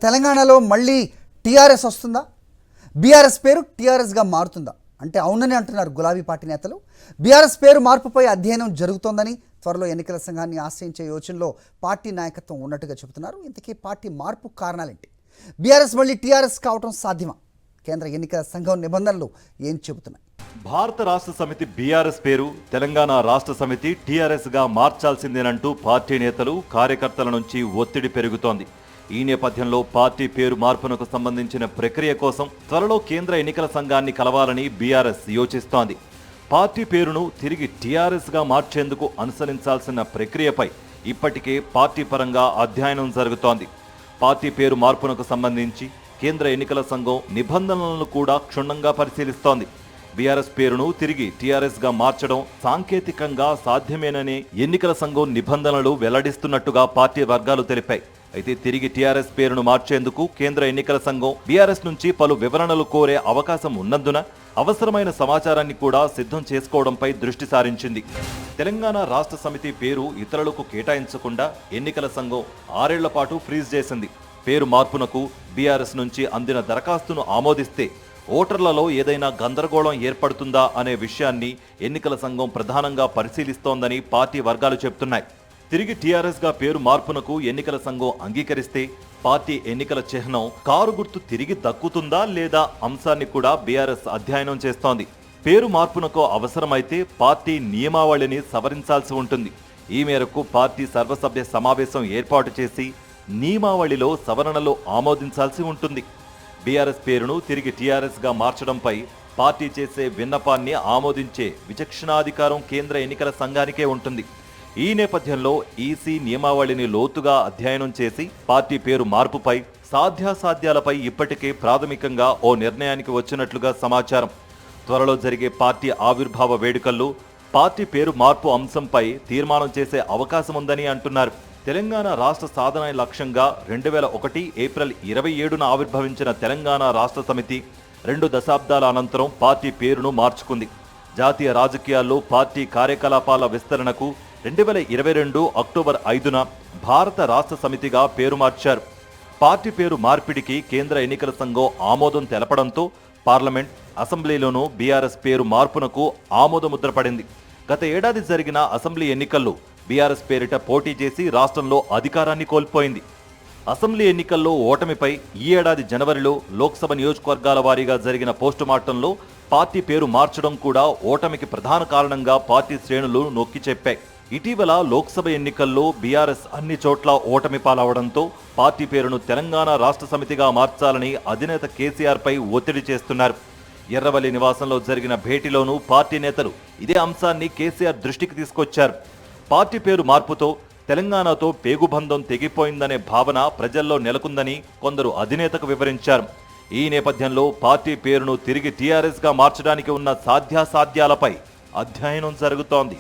తెలంగాణలో మళ్ళీ టీఆర్ఎస్ వస్తుందా? బీఆర్ఎస్ పేరు టీఆర్ఎస్గా మారుతుందా అంటే అవునని అంటున్నారు గులాబీ పార్టీ నేతలు. బీఆర్ఎస్ పేరు మార్పుపై అధ్యయనం జరుగుతోందని, త్వరలో ఎన్నికల సంఘాన్ని ఆశ్రయించే యోచనలో పార్టీ నాయకత్వం ఉన్నట్టుగా చెబుతున్నారు. ఇంతకీ పార్టీ మార్పు కారణాలేంటి? బీఆర్ఎస్ మళ్ళీ టీఆర్ఎస్ కావడం సాధ్యమా? కేంద్ర ఎన్నికల సంఘం నిబంధనలు ఏం చెబుతున్నాయి? భారత రాష్ట్ర సమితి బీఆర్ఎస్ పేరు తెలంగాణ రాష్ట్ర సమితి టీఆర్ఎస్గా మార్చాల్సిందేనంటూ పార్టీ నేతలు, కార్యకర్తల నుంచి ఒత్తిడి పెరుగుతోంది. ఈ నేపథ్యంలో పార్టీ పేరు మార్పునకు సంబంధించిన ప్రక్రియ కోసం త్వరలో కేంద్ర ఎన్నికల సంఘాన్ని కలవాలని బీఆర్ఎస్ యోచిస్తోంది. పార్టీ పేరును తిరిగి టీఆర్ఎస్గా మార్చేందుకు అనుసరించాల్సిన ప్రక్రియపై ఇప్పటికే పార్టీ పరంగా అధ్యయనం జరుగుతోంది. పార్టీ పేరు మార్పునకు సంబంధించి కేంద్ర ఎన్నికల సంఘం నిబంధనలను కూడా క్షుణ్ణంగా పరిశీలిస్తోంది. బీఆర్ఎస్ పేరును తిరిగి టీఆర్ఎస్గా మార్చడం సాంకేతికంగా సాధ్యమేనని ఎన్నికల సంఘం నిబంధనలు వెల్లడిస్తున్నట్టుగా పార్టీ వర్గాలు తెలిపాయి. అయితే తిరిగి టీఆర్ఎస్ పేరును మార్చేందుకు కేంద్ర ఎన్నికల సంఘం బీఆర్ఎస్ నుంచి పలు వివరణలు కోరే అవకాశం ఉన్నందున అవసరమైన సమాచారాన్ని కూడా సిద్ధం చేసుకోవడంపై దృష్టి సారించింది. తెలంగాణ రాష్ట్ర సమితి పేరు ఇతరులకు కేటాయించకుండా ఎన్నికల సంఘం 6 ఏళ్ల పాటు ఫ్రీజ్ చేసింది. పేరు మార్పునకు బీఆర్ఎస్ నుంచి అందిన దరఖాస్తును ఆమోదిస్తే ఓటర్లలో ఏదైనా గందరగోళం ఏర్పడుతుందా అనే విషయాన్ని ఎన్నికల సంఘం ప్రధానంగా పరిశీలిస్తోందని పార్టీ వర్గాలు చెబుతున్నాయి. తిరిగి టీఆర్ఎస్గా పేరు మార్పునకు ఎన్నికల సంఘం అంగీకరిస్తే పార్టీ ఎన్నికల చిహ్నం కారు గుర్తు తిరిగి దక్కుతుందా లేదా అంశాన్ని కూడా బీఆర్ఎస్ అధ్యయనం చేస్తోంది. పేరు మార్పునకు అవసరమైతే పార్టీ నియమావళిని సవరించాల్సి ఉంటుంది. ఈ మేరకు పార్టీ సర్వసభ్య సమావేశం ఏర్పాటు చేసి నియమావళిలో సవరణలు ఆమోదించాల్సి ఉంటుంది. బీఆర్ఎస్ పేరును తిరిగి టీఆర్ఎస్గా మార్చడంపై పార్టీ చేసే విన్నపాన్ని ఆమోదించే విచక్షణాధికారం కేంద్ర ఎన్నికల సంఘానికే ఉంటుంది. ఈ నేపథ్యంలో ఈసీ నియమావళిని లోతుగా అధ్యయనం చేసి పార్టీ పేరు మార్పుపై సాధ్యాసాధ్యాలపై ఇప్పటికే ప్రాథమికంగా ఓ నిర్ణయానికి వచ్చినట్లుగా సమాచారం. త్వరలో జరిగే పార్టీ ఆవిర్భావ వేడుకల్లో పార్టీ పేరు మార్పు అంశంపై తీర్మానం చేసే అవకాశం ఉందని అంటున్నారు. తెలంగాణ రాష్ట్ర సాధన లక్ష్యంగా 2001 ఏప్రిల్ 27న ఆవిర్భవించిన తెలంగాణ రాష్ట్ర సమితి 2 దశాబ్దాల అనంతరం పార్టీ పేరును మార్చుకుంది. జాతీయ రాజకీయాల్లో పార్టీ కార్యకలాపాల విస్తరణకు 2022 అక్టోబర్ 5న భారత రాష్ట్ర సమితిగా పేరు మార్చారు. పార్టీ పేరు మార్పిడికి కేంద్ర ఎన్నికల సంఘం ఆమోదం తెలపడంతో పార్లమెంట్, అసెంబ్లీలోనూ బీఆర్ఎస్ పేరు మార్పునకు ఆమోదముద్ర పడింది. గత ఏడాది జరిగిన అసెంబ్లీ ఎన్నికల్లో బీఆర్ఎస్ పేరిట పోటీ చేసి రాష్ట్రంలో అధికారాన్ని కోల్పోయింది. అసెంబ్లీ ఎన్నికల్లో ఓటమిపై ఈ ఏడాది జనవరిలో లోక్సభ నియోజకవర్గాల వారీగా జరిగిన పోస్టుమార్టంలో పార్టీ పేరు మార్చడం కూడా ఓటమికి ప్రధాన కారణంగా పార్టీ శ్రేణులు నొక్కి చెప్పాయి. ఇటీవల లోక్సభ ఎన్నికల్లో బీఆర్ఎస్ అన్ని చోట్ల ఓటమి పాలవడంతో పార్టీ పేరును తెలంగాణ రాష్ట్ర సమితిగా మార్చాలని అధినేత కేసీఆర్ పై ఒత్తిడి చేస్తున్నారు. ఎర్రవల్లి నివాసంలో జరిగిన భేటీలోనూ పార్టీ నేతలు ఇదే అంశాన్ని కేసీఆర్ దృష్టికి తీసుకొచ్చారు. పార్టీ పేరు మార్పుతో తెలంగాణతో పేగుబంధం తెగిపోయిందనే భావన ప్రజల్లో నెలకొందని కొందరు అధినేతకు వివరించారు. ఈ నేపథ్యంలో పార్టీ పేరును తిరిగి టీఆర్ఎస్గా మార్చడానికి ఉన్న సాధ్యాసాధ్యాలపై అధ్యయనం జరుగుతోంది.